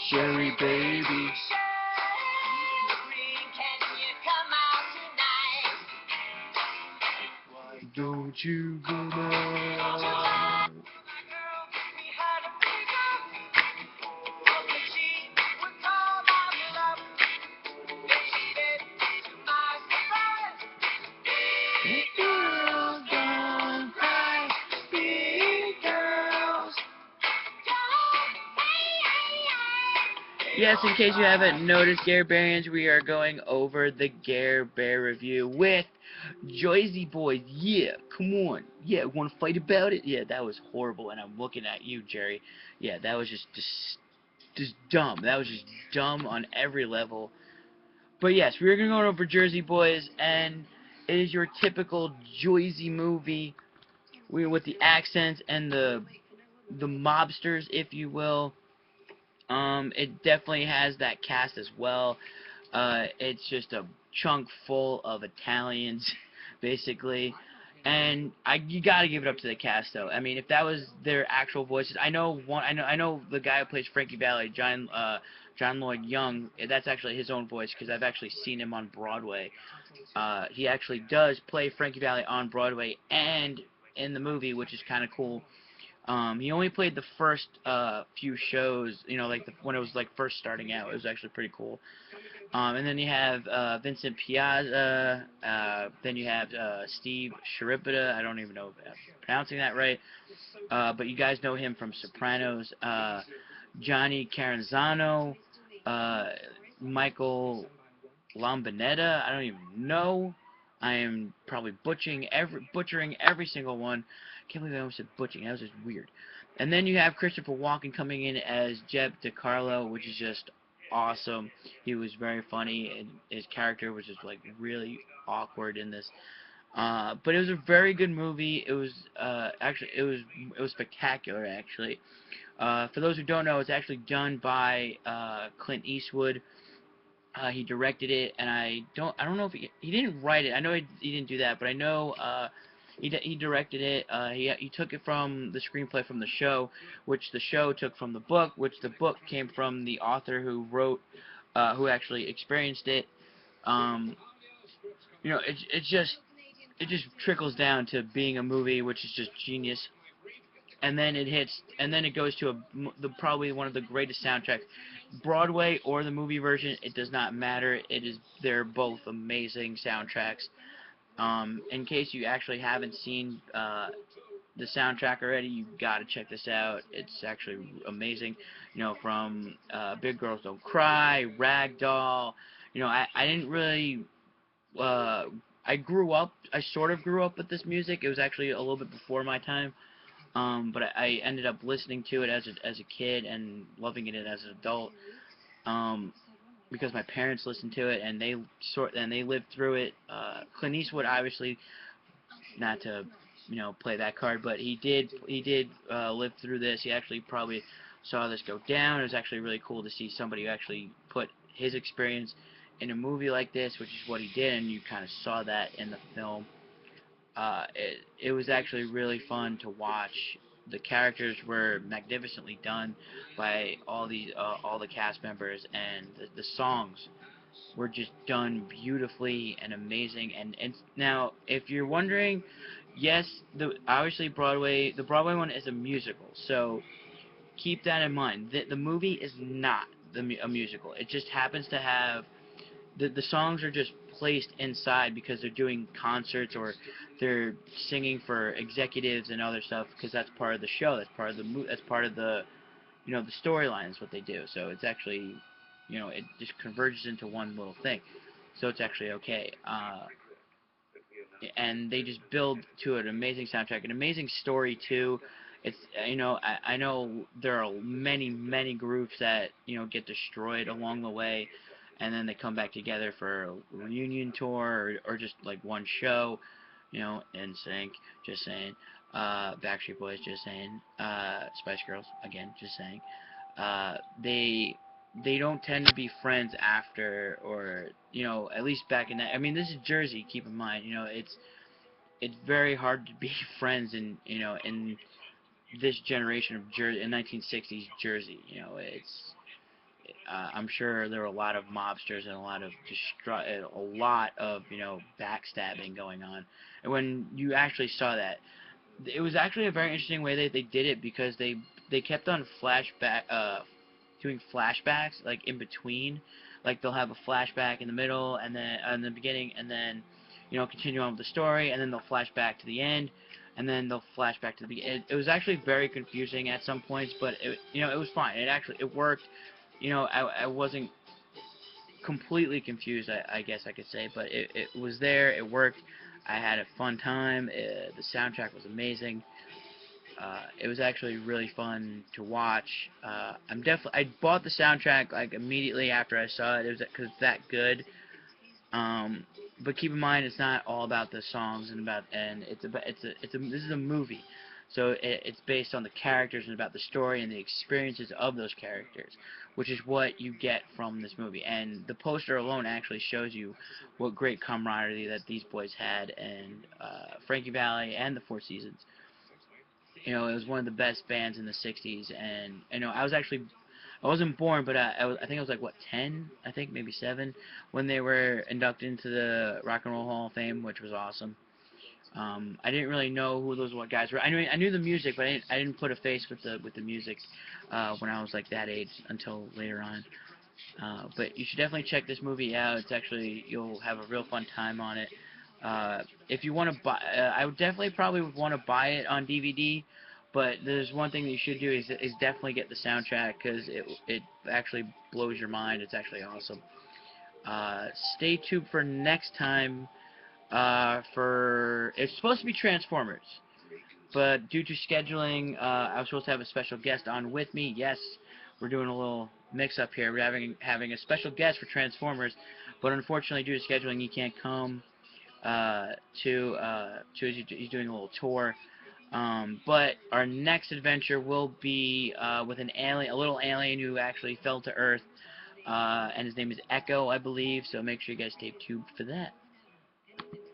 Sherry baby. Don't you go now? Big girls don't cry, big girls. Yes, in case you haven't noticed, Gare Bearians, we are going over the Gare Bear review with Jersey Boys. Yeah, come on. Yeah, want to fight about it? Yeah, that was horrible, and I'm looking at you, Jerry. Yeah, that was just dumb. That was just dumb on every level. But yes, we're going to go over Jersey Boys, and it is your typical Jersey movie with the accents and the mobsters, if you will. It definitely has that cast as well. It's just a chunk full of Italians, basically. And you gotta give it up to the cast, though. I mean, if that was their actual voices, I know the guy who plays Frankie Valli, John Lloyd Young. That's actually his own voice because I've actually seen him on Broadway. He actually does play Frankie Valli on Broadway and in the movie, which is kind of cool. He only played the first few shows, you know, like when it was like first starting out. It was actually pretty cool. And then you have Vincent Piazza. Then you have Steve Sharipita. I don't even know if I'm pronouncing that right. But you guys know him from Sopranos. Johnny Caranzano. Michael Lombinetta. I don't even know. I am probably butchering every single one. Can't believe I almost said butchering. That was just weird. And then you have Christopher Walken coming in as Jeb DiCarlo, which is just awesome. He was very funny, and his character was just like really awkward in this. But it was a very good movie. It was actually it was spectacular actually. For those who don't know, it's actually done by Clint Eastwood. He directed it, and I don't know if he didn't write it. I know he didn't do that, but I know he directed it. He took it from the screenplay from the show, which the show took from the book, which the book came from the author who wrote, who actually experienced it. You know, it just trickles down to being a movie, which is just genius. And then it goes to probably one of the greatest soundtracks. Broadway or the movie version, it does not matter. They're both amazing soundtracks. In case you actually haven't seen the soundtrack already, you gotta check this out. It's actually amazing. You know, from Big Girls Don't Cry, Ragdoll. You know, I didn't really. I sort of grew up with this music. It was actually a little bit before my time. But I ended up listening to it as a kid and loving it as an adult. Because my parents listened to it and they lived through it. Clint Eastwood, obviously, not to play that card, but he did live through this. He actually probably saw this go down. It was actually really cool to see somebody who actually put his experience in a movie like this, which is what he did, and you kind of saw that in the film. It was actually really fun to watch. The characters were magnificently done by all the cast members, and the songs were just done beautifully and amazing. And now, if you're wondering, yes, obviously the Broadway one is a musical, so keep that in mind. The movie is not a musical. It just happens to have the songs are just placed inside because they're doing concerts or they're singing for executives and other stuff because that's part of the show. That's part of that's part of the the storyline is what they do. So it's actually it just converges into one little thing. So it's actually okay. And they just build to an amazing soundtrack, an amazing story too. It's I know there are many groups that get destroyed along the way, and then they come back together for a reunion tour or just like one show. NSYNC, just saying. Backstreet Boys, just saying. Spice Girls, again, just saying. They don't tend to be friends after, or at least back in that. I mean, this is Jersey. Keep in mind, it's very hard to be friends in this generation of Jersey in 1960s Jersey. I'm sure there were a lot of mobsters and a lot of backstabbing going on. And when you actually saw that, it was actually a very interesting way that they did it, because they kept on doing flashbacks like in between. Like they'll have a flashback in the middle, and then in the beginning, and then continue on with the story, and then they'll flash back to the end, and then they'll flash back to the beginning. It was actually very confusing at some points, but it was fine. It worked. I wasn't completely confused, I guess I could say, but it was there. It worked. I had a fun time. The soundtrack was amazing. It was actually really fun to watch. I bought the soundtrack like immediately after I saw it. It was because it's that good. But keep in mind, it's not all about the songs this is a movie, so it's based on the characters and about the story and the experiences of those characters, which is what you get from this movie. And the poster alone actually shows you what great camaraderie that these boys had, and Frankie Valli and the Four Seasons. It was one of the best bands in the '60s, and I wasn't born, but I think I was like, what, 10? I think maybe 7 when they were inducted into the Rock and Roll Hall of Fame, which was awesome. I didn't really know who those guys were. I knew the music, but I didn't put a face with the music when I was like that age until later on. But you should definitely check this movie out. You'll have a real fun time on it. If you want to buy, I would definitely probably would want to buy it on DVD. But there's one thing that you should do is definitely get the soundtrack, because it actually blows your mind. It's actually awesome. Stay tuned for next time. It's supposed to be Transformers, but due to scheduling, I was supposed to have a special guest on with me. Yes, we're doing a little mix-up here. We're having a special guest for Transformers, but unfortunately, due to scheduling, he can't come. He's doing a little tour. But our next adventure will be with a little alien who actually fell to Earth, and his name is Echo, I believe. So make sure you guys stay tuned for that.